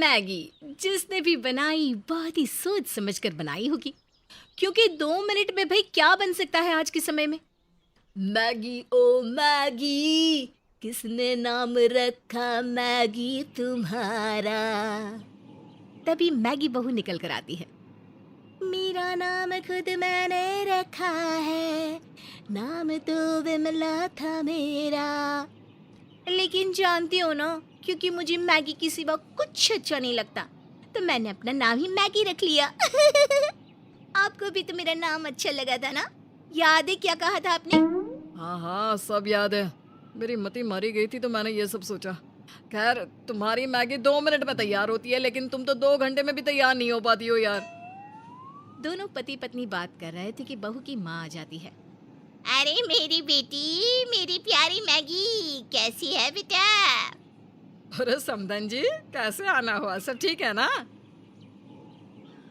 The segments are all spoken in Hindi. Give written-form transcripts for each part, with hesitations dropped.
मैगी जिसने भी बनाई बहुत ही सोच समझ कर बनाई होगी, क्योंकि 2 मिनट में भाई क्या बन सकता है आज के समय में। मैगी ओ मैगी, किसने नाम रखा मैगी तुम्हारा। तभी मैगी बहू निकल कर आती है। मेरा नाम खुद मैंने रखा है, नाम तो विमला था मेरा, लेकिन जानती हो ना, क्योंकि मुझे मैगी के सिवा कुछ अच्छा नहीं लगता, तो मैंने अपना नाम ही मैगी रख लिया। आपको भी तो मेरा नाम अच्छा लगा था ना? याद है क्या कहा था आपने? हाँ हाँ, सब याद है। मेरी मती मारी गई थी तो मैंने ये सब सोचा। खैर, तुम्हारी मैगी 2 मिनट में तैयार होती है, लेकिन तुम तो 2 घंटे में भी तैयार नहीं हो पाती हो यार। दोनों पति पत्नी बात कर रहे थे कि बहू की माँ आ जाती है। अरे मेरी बेटी, मेरी प्यारी मैगी, कैसी है बेटा? अरे समधन जी, कैसे आना हुआ? सब ठीक है ना?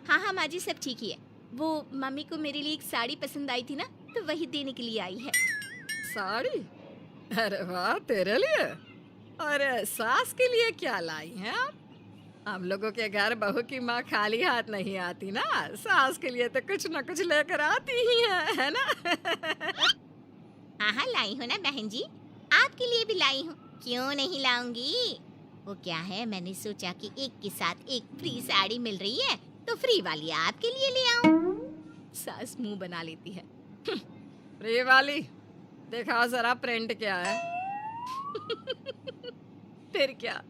हाँ हाँ माँ जी, सब ठीक ही है। वो मम्मी को मेरे लिए एक साड़ी पसंद आई थी ना, तो वही देने के लिए आई है। साड़ी? अरे वाह, तेरे लिए? अरे सास के लिए क्या लाई हैं आप? हम लोगों के घर बहू की माँ खाली हाथ नहीं आती ना, सास के लिए तो कुछ ना कुछ लेकर आती ही है ना? हाँ हाँ लाई हूँ ना बहन जी, आपके लिए भी लाई हूँ, क्यों नहीं लाऊंगी। वो क्या है, मैंने सोचा कि एक के साथ एक फ्री साड़ी मिल रही है, तो फ्री वाली आपके लिए ले आऊं। सास मुंह बना लेती है। फ्री वाली? देखा जरा प्रिंट क्या है। फिर क्या,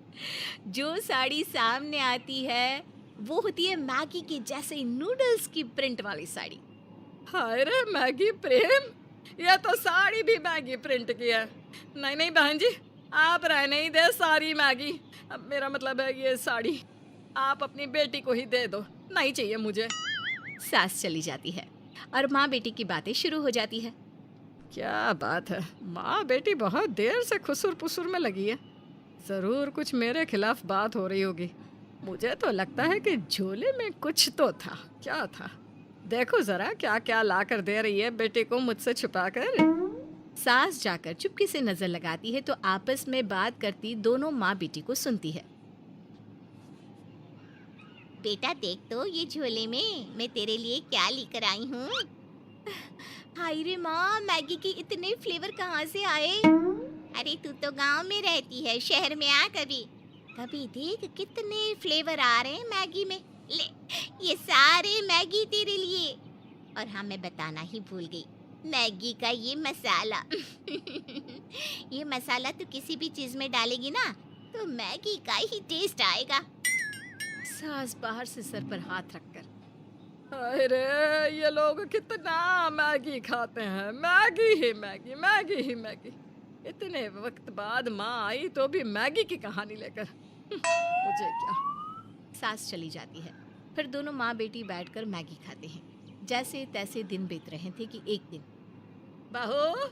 जो साड़ी सामने आती है वो होती है मैगी के जैसे नूडल्स की प्रिंट वाली साड़ी। हाय रे मैगी प्रेम, ये तो साड़ी भी मैगी प्रिंट की है। नहीं नहीं बहन जी, आप रहने ही दे सारी मैगी। अब मेरा मतलब है ये साड़ी आप अपनी बेटी को ही दे दो, नहीं चाहिए मुझे। सास चली जाती है और माँ बेटी की बातें शुरू हो जाती है। क्या बात है, माँ बेटी बहुत देर से खुसुर पुसुर में लगी है। जरूर कुछ मेरे खिलाफ बात हो रही होगी। मुझे तो लगता है कि झोले में कुछ तो था। क्या था? देखो जरा क्या क्या ला कर दे रही है बेटे को मुझसे छुपाकर। सास जाकर चुपके से नजर लगाती है तो आपस में बात करती दोनों माँ बेटी को सुनती है। बेटा देख तो ये झोले में मैं तेरे लिए क्या लेकर आई हूँ। हाय रे माँ, मैगी के इतने फ्लेवर कहाँ से आए? अरे तू तो गांव में रहती है, शहर में आ कभी कभी देख कितने फ्लेवर आ रहे हैं मैगी में। ले, ये सारे मैगी तेरे लिए। और हाँ, मैं बताना ही भूल गई, मैगी का ये मसाला। ये मसाला तू किसी भी चीज में डालेगी ना, तो मैगी का ही टेस्ट आएगा। सास बाहर से सर पर हाथ रखकर, अरे ये लोग कितना मैगी खाते हैं, मैगी ही मैगी, मैगी ही मैगी। इतने वक्त बाद माँ आई तो भी मैगी की कहानी लेकर। मुझे क्या। सास चली जाती है। फिर दोनों माँ बेटी बैठकर मैगी खाते हैं। जैसे तैसे दिन बीत रहे थे कि एक दिन, बहू,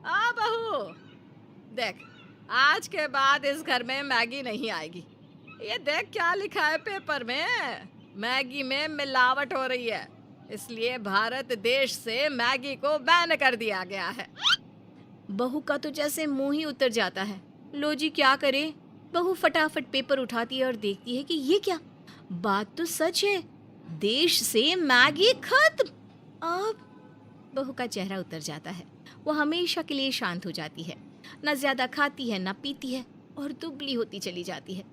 आ बहू, देख आज के बाद इस घर में मैगी नहीं आएगी। ये देख क्या लिखा है पेपर में, मैगी में मिलावट हो रही है, इसलिए भारत देश से मैगी को बैन कर दिया गया है। बहू का तो जैसे मुंह ही उतर जाता है। लो जी क्या करे। बहू फटाफट पेपर उठाती है और देखती है कि ये क्या, बात तो सच है, देश से मैगी खत्म। अब बहू का चेहरा उतर जाता है। वो हमेशा के लिए शांत हो जाती है, न ज्यादा खाती है न पीती है, और दुबली होती चली जाती है।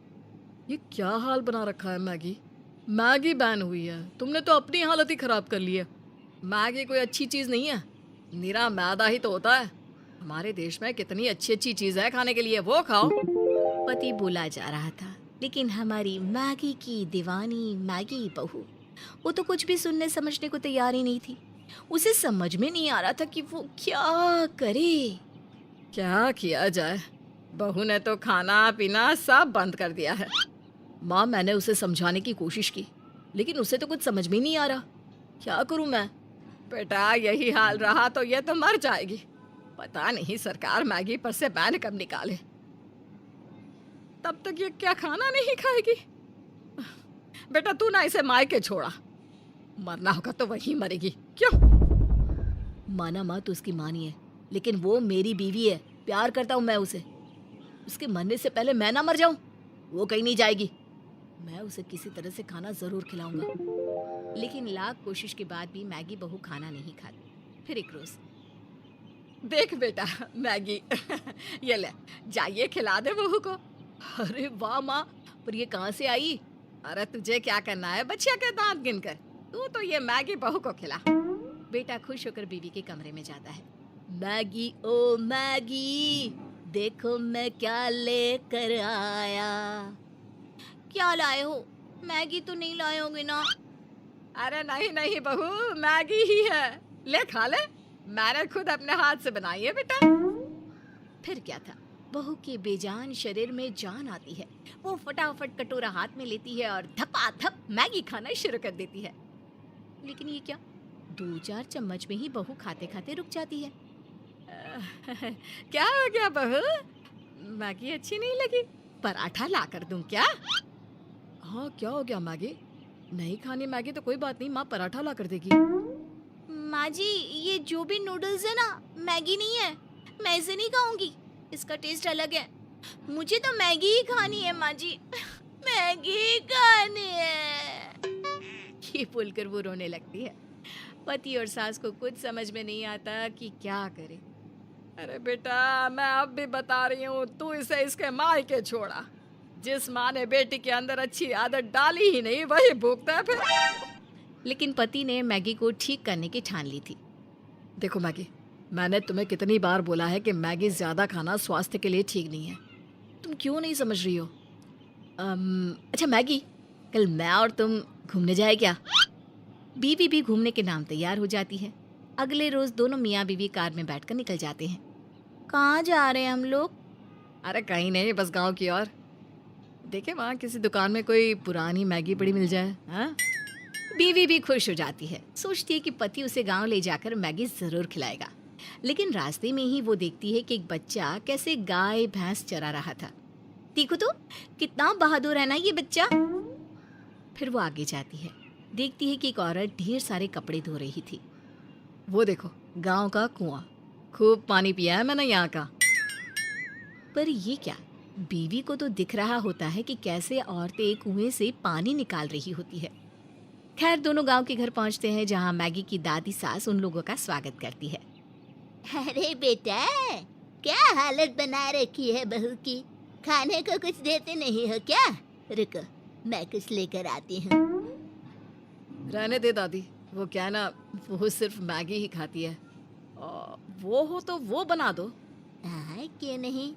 ये क्या हाल बना रखा है मैगी? मैगी बैन हुई है, तुमने तो अपनी हालत ही खराब कर ली है। मैगी कोई अच्छी चीज़ नहीं है, निरा मैदा ही तो होता है। हमारे देश में कितनी अच्छी अच्छी चीज़ है खाने के लिए, वो खाओ। पति बोला जा रहा था, लेकिन हमारी मैगी की दीवानी मैगी बहू, वो तो कुछ भी सुनने समझने को तैयार ही नहीं थी। उसे समझ में नहीं आ रहा था कि वो क्या करे। क्या किया जाए, बहू ने तो खाना पीना सब बंद कर दिया है। माँ, मैंने उसे समझाने की कोशिश की, लेकिन उसे तो कुछ समझ में ही नहीं आ रहा। क्या करूँ मैं? बेटा यही हाल रहा तो ये तो मर जाएगी। पता नहीं सरकार मैगी पर से बैन कब निकाले, तब तक ये क्या खाना नहीं खाएगी। बेटा तू ना इसे मायके छोड़ा, मरना होगा तो वही मरेगी। क्यों? माना माँ तो उसकी माँ नहीं है, लेकिन वो मेरी बीवी है, प्यार करता हूँ मैं उसे। उसके मरने से पहले मैं ना मर जाऊं, वो कहीं नहीं जाएगी। मैं उसे किसी तरह से खाना जरूर खिलाऊंगा। लेकिन लाख कोशिश के बाद भी मैगी बहू खाना नहीं खाती। फिर एक रोज, देख बेटा मैगी ये ले, जाइए खिला दे बहू को। अरे वाह माँ, पर ये कहाँ से आई? अरे तुझे क्या करना है बच्चे के दांत गिनकर, तू तो ये मैगी बहू को खिला। बेटा खुश होकर बीवी के कमरे में जाता है। मैगी ओ मैगी, देखो मैं क्या लेकर आया। क्या लाए हो? मैगी तो नहीं लाए होंगे ना? अरे नहीं नहीं बहू, मैगी ही है, ले खा ले, मैंने खुद अपने हाथ से बनाई है बेटा। फिर क्या था, बहू के बेजान शरीर में जान आती है। वो फटाफट कटोरा हाथ में लेती है और धपाधप मैगी खाना शुरू कर देती है। लेकिन ये क्या, 2-4 चम्मच में ही बहू खाते खाते रुक जाती है। क्या हो गया बहू, मैगी अच्छी नहीं लगी? पराठा ला कर दूं क्या? हाँ क्या हो गया मैगी? नहीं खानी मैगी तो कोई बात नहीं, माँ पराठा ला कर देगी। माँ जी, ये जो भी नूडल्स है ना, मैगी नहीं है। मैं इसे नहीं खाऊंगी, इसका टेस्ट अलग है। मुझे तो मैगी ही खानी है माँ जी, मैगी खानी है। ये बोलकर वो रोने लगती है। पति और सास को कुछ समझ में नहीं आता कि क्या करे। अरे बेटा मैं अब भी बता रही हूँ, तू इसे इसके मायके छोड़ा। जिस माँ ने बेटी के अंदर अच्छी आदत डाली ही नहीं, वही भूखता है फिर। लेकिन पति ने मैगी को ठीक करने की ठान ली थी। देखो मैगी, मैंने तुम्हें कितनी बार बोला है कि मैगी ज्यादा खाना स्वास्थ्य के लिए ठीक नहीं है, तुम क्यों नहीं समझ रही हो? अच्छा मैगी, कल मैं और तुम घूमने जाए क्या? बीवी भी घूमने के नाम तैयार हो जाती है। अगले रोज दोनों मियाँ बीवी कार में बैठकर निकल जाते हैं। कहाँ जा रहे हैं हम लोग? अरे कहीं नहीं, बस गांव की ओर। देखे वहाँ किसी दुकान में कोई पुरानी मैगी पड़ी मिल जाए। हाँ, बीवी भी खुश हो जाती है, सोचती है कि पति उसे गांव ले जाकर मैगी जरूर खिलाएगा। लेकिन रास्ते में ही वो देखती है कि एक बच्चा कैसे गाय भैंस चरा रहा था। देखो तो कितना बहादुर है ना ये बच्चा। फिर वो आगे जाती है, देखती है कि एक औरत ढेर सारे कपड़े धो रही थी। वो देखो गांव का कुआं, खूब पानी पिया है मैंने यहाँ का। पर ये क्या, बीवी को तो दिख रहा होता है कि कैसे औरतें कुएं से पानी निकाल रही होती है। खैर दोनों गांव के घर पहुंचते हैं, जहां मैगी की दादी सास उन लोगों का स्वागत करती है। अरे बेटा, क्या हालत बना रखी है बहू की, खाने को कुछ देते नहीं हो क्या? रुको, मैं कुछ लेकर आती हूँ। रहने दे दादी, वो क्या है ना, वो सिर्फ मैगी ही खाती है। वो हो तो वो बना दो। हाँ क्यों नहीं,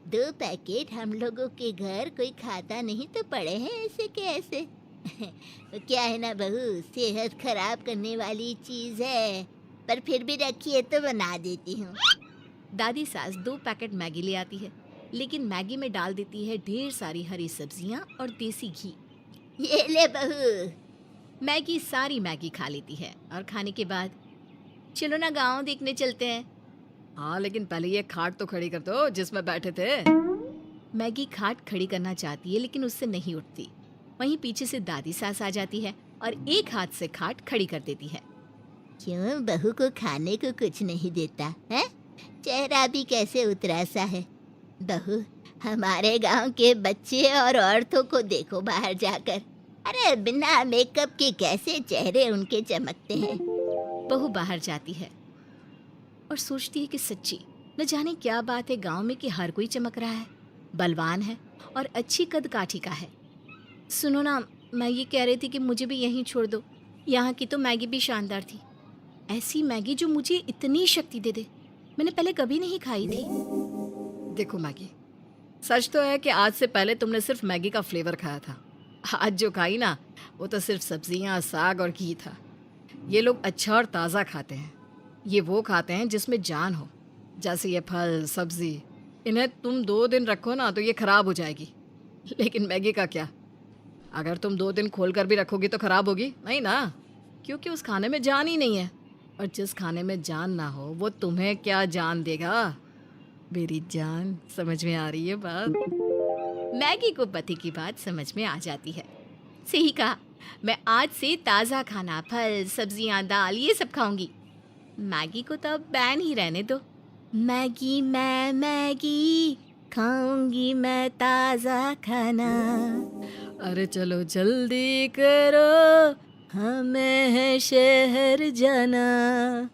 2 पैकेट हम लोगों के घर कोई खाता नहीं तो पड़े हैं ऐसे कैसे। तो क्या है ना बहू, सेहत खराब करने वाली चीज है, पर फिर भी रखिए तो बना देती हूँ। दादी सास 2 पैकेट मैगी ले आती है, लेकिन मैगी में डाल देती है ढेर सारी हरी सब्जियां और देसी घी। ये ले बहू। मैगी सारी मैगी खा लेती है और खाने के बाद, चलो ना गांव देखने चलते हैं। हाँ लेकिन पहले ये खाट तो खड़ी कर दो जिसमें बैठे थे। मैगी खाट खड़ी करना चाहती है लेकिन उससे नहीं उठती। वहीं पीछे से दादी सास आ जाती है और एक हाथ से खाट खड़ी कर देती है। क्यों बहू को खाने को कुछ नहीं देता है? चेहरा भी कैसे उतरा सा है। बहू, हमारे गांव के बच्चे और औरतों को देखो बाहर जाकर, अरे बिना मेकअप के कैसे चेहरे उनके चमकते हैं। बहू बाहर जाती है और सोचती है कि सच्ची न जाने क्या बात है गांव में कि हर कोई चमक रहा है, बलवान है और अच्छी कद काठी का है। सुनो ना, मैं ये कह रही थी कि मुझे भी यहीं छोड़ दो। यहाँ की तो मैगी भी शानदार थी, ऐसी मैगी जो मुझे इतनी शक्ति दे दे, मैंने पहले कभी नहीं खाई थी। देखो मैगी, सच तो है कि आज से पहले तुमने सिर्फ मैगी का फ्लेवर खाया था। आज जो खाई ना, वो तो सिर्फ सब्जियां, साग और घी था। ये लोग अच्छा और ताज़ा खाते हैं, ये वो खाते हैं जिसमें जान हो, जैसे ये फल सब्जी। इन्हें तुम 2 दिन रखो ना तो ये खराब हो जाएगी। लेकिन मैगी का क्या, अगर तुम 2 दिन खोल कर भी रखोगी तो खराब होगी नहीं ना, क्योंकि उस खाने में जान ही नहीं है। और जिस खाने में जान ना हो वो तुम्हें क्या जान देगा। मेरी जान, समझ में आ रही है बात? मैगी को पति की बात समझ में आ जाती है। सही कहा, मैं आज से ताज़ा खाना, फल सब्जियां, दाल ये सब खाऊंगी। मैगी को तो अब बैन ही रहने दो। मैगी, मैं मैगी खाऊंगी, मैं ताज़ा खाना। अरे चलो जल्दी करो, हमें है शहर जाना।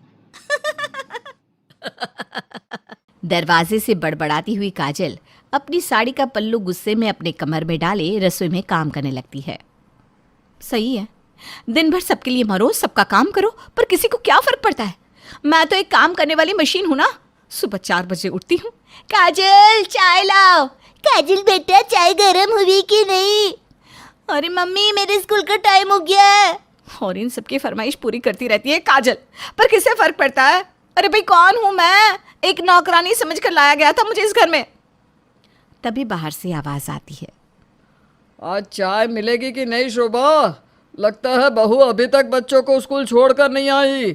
दरवाजे से बड़बड़ाती हुई काजल अपनी साड़ी का पल्लू गुस्से में अपने कमर में डाले रसोई में काम करने लगती है। सही है, दिन भर सबके लिए मरो, सबका काम करो, पर किसी को क्या फर्क पड़ता है। मैं तो एक काम करने वाली मशीन हूं ना। सुबह 4 बजे उठती हूँ, काजल चाय लाओ। काजल बेटा चाय गरम हुई कि नहीं? अरे मम्मी मेरे स्कूल का टाइम हो गया है। और इन सबकी फरमाइश पूरी करती रहती है काजल, पर किससे फर्क पड़ता है। अरे भाई कौन हूं मैं? एक नौकरानी समझ कर लाया गया था मुझे इस घर में। तभी बाहर से आवाज आती है, आज चाय मिलेगी कि नहीं शोभा? लगता है बहू अभी तक बच्चों को स्कूल छोड़कर नहीं आई।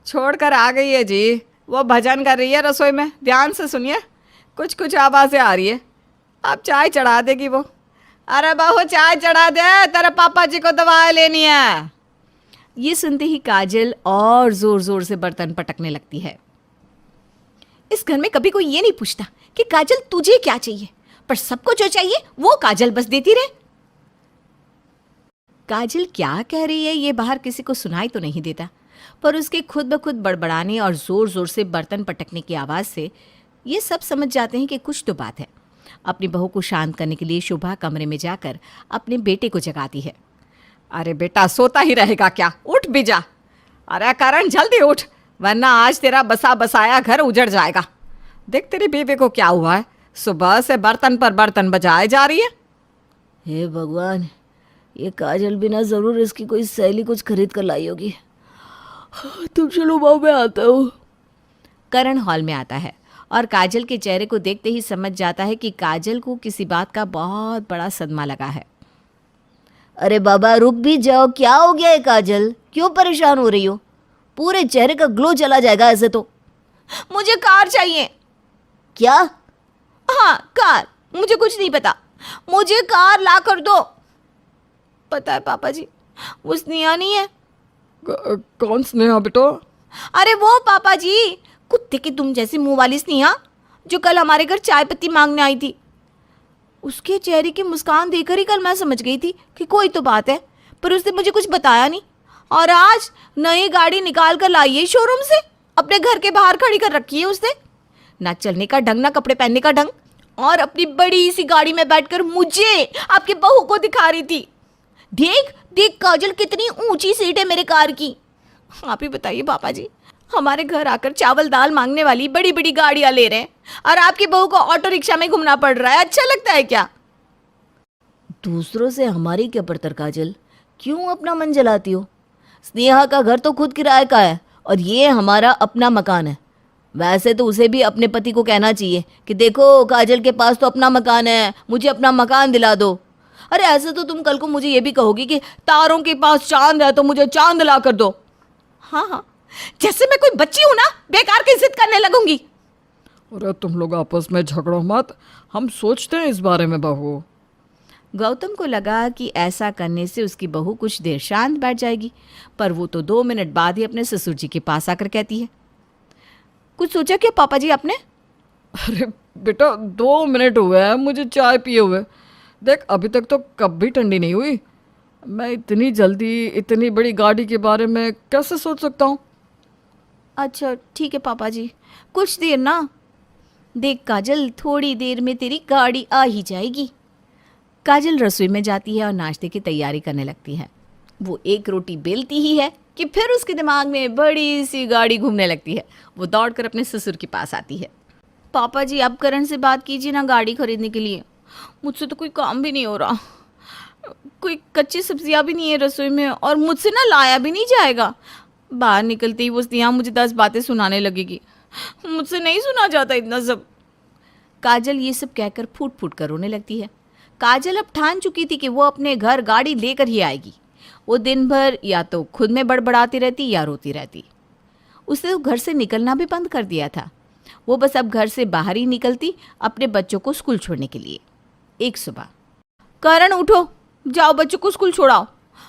छोड़कर आ गई है जी, वो भजन कर रही है रसोई में। ध्यान से सुनिए, कुछ कुछ आवाज़ें आ रही है। अब चाय चढ़ा देगी वो। अरे बहू चाय चढ़ा दे, तेरे पापा जी को दवाई लेनी है। ये सुनते ही काजल और जोर जोर से बर्तन पटकने लगती है। इस घर में कभी कोई ये नहीं पूछता कि काजल तुझे क्या चाहिए, पर सबको जो चाहिए वो काजल बस देती रहे। काजल क्या कह रही है ये बाहर किसी को सुनाई तो नहीं देता, पर उसके खुद ब खुद बड़बड़ाने और जोर जोर से बर्तन पटकने की आवाज़ से ये सब समझ जाते हैं कि कुछ तो बात है। अपनी बहू को शांत करने के लिए शोभा कमरे में जाकर अपने बेटे को जगाती है। अरे बेटा सोता ही रहेगा क्या? उठ भी जा। अरे करण जल्दी उठ, वरना आज तेरा बसा बसाया घर उजड़ जाएगा। देख तेरी बीवी को क्या हुआ है, सुबह से बर्तन पर बर्तन बजाए जा रही है। हे भगवान, ये काजल बिना ज़रूर इसकी कोई सहेली कुछ खरीद कर लाई होगी। तुम चलो माँ, मैं आता हूँ। करण हॉल में आता है और काजल के चेहरे को देखते ही समझ जाता है कि काजल को किसी बात का बहुत बड़ा सदमा लगा है। अरे बाबा रुक भी जाओ, क्या हो गया है काजल? क्यों परेशान हो रही हो? पूरे चेहरे का ग्लो चला जाएगा ऐसे तो। मुझे कार चाहिए। क्या? हाँ कार, मुझे कुछ नहीं पता, मुझे कार ला कर दो। पता है पापा जी, वो स्नेहा नहीं है। कौन स्नेहा बेटा? अरे वो पापा जी, कुत्ते के तुम जैसी मुंह वाली स्नेहा जो कल हमारे घर चाय पत्ती मांगने आई थी। उसके चेहरे की मुस्कान देखकर ही कल मैं समझ गई थी कि कोई तो बात है, पर उसने मुझे कुछ बताया नहीं। और आज नई गाड़ी निकाल कर लाई है शोरूम से, अपने घर के बाहर खड़ी कर रखी है उसने। ना चलने का ढंग, ना कपड़े पहनने का ढंग, और अपनी बड़ी सी गाड़ी में बैठकर मुझे आपकी बहू को दिखा रही थी। देख देख काजल, कितनी ऊंची सीट है मेरे कार की। आप ही बताइए पापा जी, हमारे घर आकर चावल दाल मांगने वाली बड़ी बड़ी गाड़ियां ले रहे हैं और आपकी बहू को ऑटो रिक्शा में घूमना पड़ रहा है। अच्छा लगता है क्या? दूसरों से हमारी क्या पड़तर काजल, क्यों अपना मन जलाती हो? स्नेहा का घर तो खुद किराए का है और ये हमारा अपना मकान है। वैसे तो उसे भी अपने पति को कहना चाहिए कि देखो काजल के पास तो अपना मकान है, मुझे अपना मकान दिला दो। अरे ऐसे तो तुम कल को मुझे ये भी कहोगी कि तारों के पास चांद है तो मुझे चांद ला कर दो। हाँ हाँ, जैसे मैं कोई बच्ची हूं ना, बेकार की जिद करने लगूंगी। अरे तुम लोग आपस में झगड़ो मत, हम सोचते हैं इस बारे में बहू। गौतम को लगा कि ऐसा करने से उसकी बहू कुछ देर शांत बैठ जाएगी, पर वो तो 2 मिनट बाद ही अपने ससुर जी के पास आकर कहती है, कुछ सोचा क्या पापा जी आपने? अरे बेटा 2 मिनट हुए हैं मुझे चाय पिए हुए। देख अभी तक तो कब भी ठंडी नहीं हुई। मैं इतनी जल्दी इतनी बड़ी गाड़ी के बारे में कैसे सोच सकता हूँ? अच्छा ठीक है पापा जी, कुछ देर ना। देख काजल, थोड़ी देर में तेरी गाड़ी आ ही जाएगी। काजल रसोई में जाती है और नाश्ते की तैयारी करने लगती है। वो एक रोटी बेलती ही है कि फिर उसके दिमाग में बड़ी सी गाड़ी घूमने लगती है। वो दौड़कर अपने ससुर के पास आती है। पापा जी अब करण से बात कीजिए ना गाड़ी खरीदने के लिए, मुझसे तो कोई काम भी नहीं हो रहा, कोई कच्ची सब्जियां भी नहीं है रसोई में और मुझसे ना लाया भी नहीं जाएगा। बाहर निकलते ही वो स्नेहा मुझे 10 बातें सुनाने लगेगी, मुझसे नहीं सुना जाता इतना सब। काजल ये सब कहकर फूट फूट कर रोने लगती है। काजल अब ठान चुकी थी कि वो अपने घर गाड़ी लेकर ही आएगी। वो दिन भर या तो खुद में बड़बड़ाती रहती या रोती रहती। उसने तो घर से निकलना भी बंद कर दिया था। वो बस अब घर से बाहर ही निकलती अपने बच्चों को स्कूल छोड़ने के लिए। एक सुबह, करण उठो, जाओ बच्चों को स्कूल छोड़ाओ,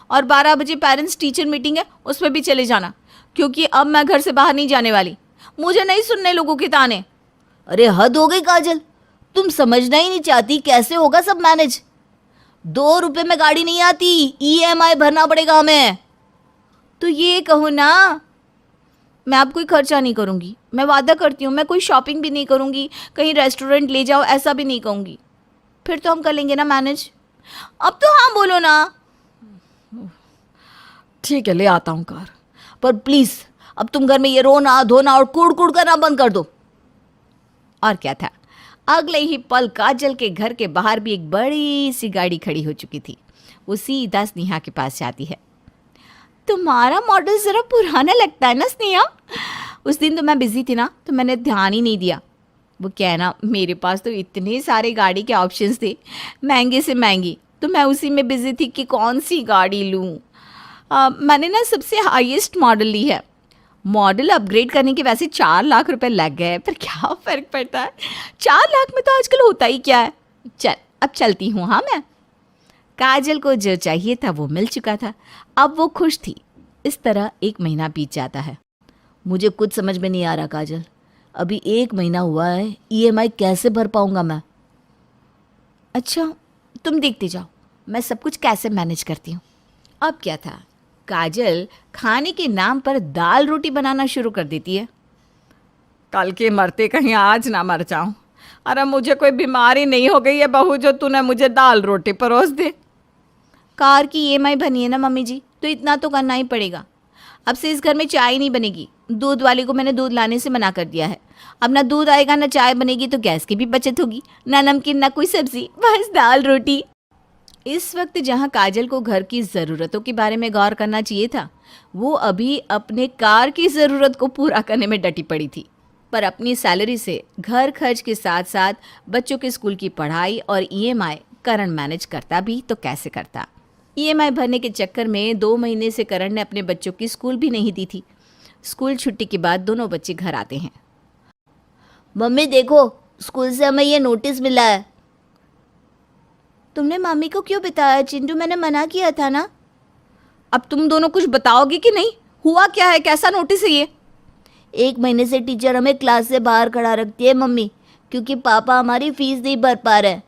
और 12 बजे पेरेंट्स टीचर मीटिंग है, उसमें भी चले जाना, क्योंकि अब मैं घर से बाहर नहीं जाने वाली। मुझे नहीं सुनने लोगों के ताने। अरे हद हो गई काजल, तुम समझना ही नहीं चाहती कैसे होगा सब मैनेज। 2 रुपए में गाड़ी नहीं आती, EMI भरना पड़ेगा हमें। तो ये कहो ना, मैं अब कोई खर्चा नहीं करूँगी, मैं वादा करती हूँ, मैं कोई शॉपिंग भी नहीं करूँगी, कहीं रेस्टोरेंट ले जाओ ऐसा भी नहीं कहूँगी। फिर तो हम कर लेंगे ना मैनेज। अब तो हाँ बोलो ना। ठीक है, ले आता हूँ कार। पर प्लीज़ अब तुम घर में ये रोना धोना और कूड़ कूड़ करना बंद कर दो। और क्या था, अगले ही पल काजल के घर के बाहर भी एक बड़ी सी गाड़ी खड़ी हो चुकी थी। वो सीधा स्नेहा के पास जाती है। तुम्हारा मॉडल ज़रा पुराना लगता है ना स्नेहा। उस दिन तो मैं बिज़ी थी ना, तो मैंने ध्यान ही नहीं दिया। वो क्या है ना, मेरे पास तो इतने सारे गाड़ी के ऑप्शंस थे, महंगे से महंगी, तो मैं उसी में बिज़ी थी कि कौन सी गाड़ी लूँ। मैंने ना सबसे हाईएस्ट मॉडल ली है। मॉडल अपग्रेड करने के वैसे 4 लाख रुपए लग गए, पर क्या फ़र्क पड़ता है, 4 लाख में तो आजकल होता ही क्या है। चल अब चलती हूँ। हाँ, मैं काजल को जो चाहिए था वो मिल चुका था, अब वो खुश थी। इस तरह 1 महीना बीत जाता है। मुझे कुछ समझ में नहीं आ रहा काजल, अभी 1 महीना हुआ है, EMI कैसे भर पाऊँगा मैं। अच्छा तुम देखते जाओ मैं सब कुछ कैसे मैनेज करती हूँ। अब क्या था, काजल खाने के नाम पर दाल रोटी बनाना शुरू कर देती है। कल के मरते कहीं आज ना मर जाऊं। अरे मुझे कोई बीमारी नहीं हो गई है बहू जो तूने मुझे दाल रोटी परोस दे। कार की EMI बनी है ना मम्मी जी, तो इतना तो करना ही पड़ेगा। अब से इस घर में चाय नहीं बनेगी, दूध वाले को मैंने दूध लाने से मना कर दिया है। अब ना दूध आएगा ना चाय बनेगी, तो गैस की भी बचत होगी, ना नमकीन ना कोई सब्जी, बस दाल रोटी। इस वक्त जहाँ काजल को घर की ज़रूरतों के बारे में गौर करना चाहिए था, वो अभी अपने कार की ज़रूरत को पूरा करने में डटी पड़ी थी। पर अपनी सैलरी से घर खर्च के साथ साथ बच्चों के स्कूल की पढ़ाई और EMI करण मैनेज करता भी तो कैसे करता। EMI भरने के चक्कर में 2 महीने से करण ने अपने बच्चों की स्कूल भी नहीं दी थी। स्कूल छुट्टी के बाद दोनों बच्चे घर आते हैं। मम्मी देखो, स्कूल से हमें ये नोटिस मिला है। तुमने मम्मी को क्यों बताया चिंटू, मैंने मना किया था ना। अब तुम दोनों कुछ बताओगे कि नहीं, हुआ क्या है, कैसा नोटिस है ये। 1 महीने से टीचर हमें क्लास से बाहर खड़ा रखती है मम्मी, क्योंकि पापा हमारी फीस नहीं भर पा रहे।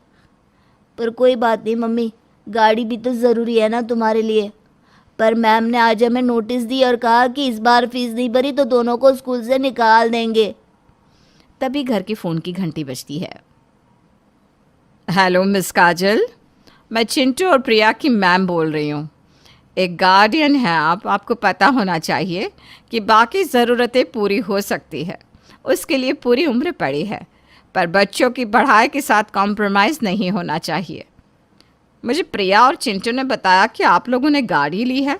पर कोई बात नहीं मम्मी, गाड़ी भी तो ज़रूरी है ना तुम्हारे लिए। पर मैम ने आज हमें नोटिस दी और कहा कि इस बार फीस नहीं भरी तो दोनों को स्कूल से निकाल देंगे। तभी घर के फ़ोन की घंटी बजती है। हेलो मिस काजल, मैं चिंटू और प्रिया की मैम बोल रही हूँ। एक गार्डियन है आप, आपको पता होना चाहिए कि बाकी ज़रूरतें पूरी हो सकती है, उसके लिए पूरी उम्र पड़ी है, पर बच्चों की पढ़ाई के साथ कॉम्प्रोमाइज़ नहीं होना चाहिए। मुझे प्रिया और चिंटू ने बताया कि आप लोगों ने गाड़ी ली है,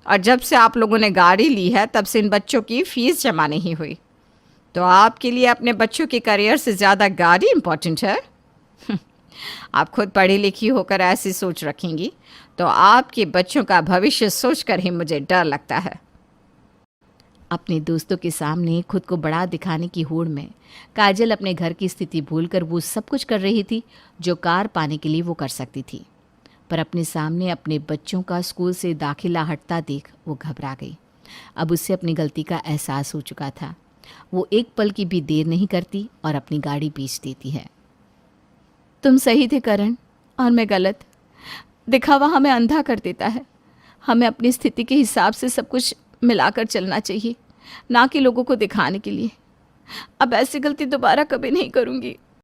और जब से आप लोगों ने गाड़ी ली है तब से इन बच्चों की फ़ीस जमा नहीं हुई। तो आपके लिए अपने बच्चों के करियर से ज़्यादा गाड़ी इम्पॉर्टेंट है। आप खुद पढ़ी लिखी होकर ऐसी सोच रखेंगी तो आपके बच्चों का भविष्य सोचकर ही मुझे डर लगता है। अपने दोस्तों के सामने खुद को बड़ा दिखाने की होड़ में काजल अपने घर की स्थिति भूलकर वो सब कुछ कर रही थी जो कार पाने के लिए वो कर सकती थी। पर अपने सामने अपने बच्चों का स्कूल से दाखिला हटता देख वो घबरा गई। अब उससे अपनी गलती का एहसास हो चुका था। वो एक पल की भी देर नहीं करती और अपनी गाड़ी बेच देती है। तुम सही थे करण और मैं गलत। दिखावा हमें अंधा कर देता है। हमें अपनी स्थिति के हिसाब से सब कुछ मिलाकर चलना चाहिए, ना कि लोगों को दिखाने के लिए। अब ऐसी गलती दोबारा कभी नहीं करूँगी।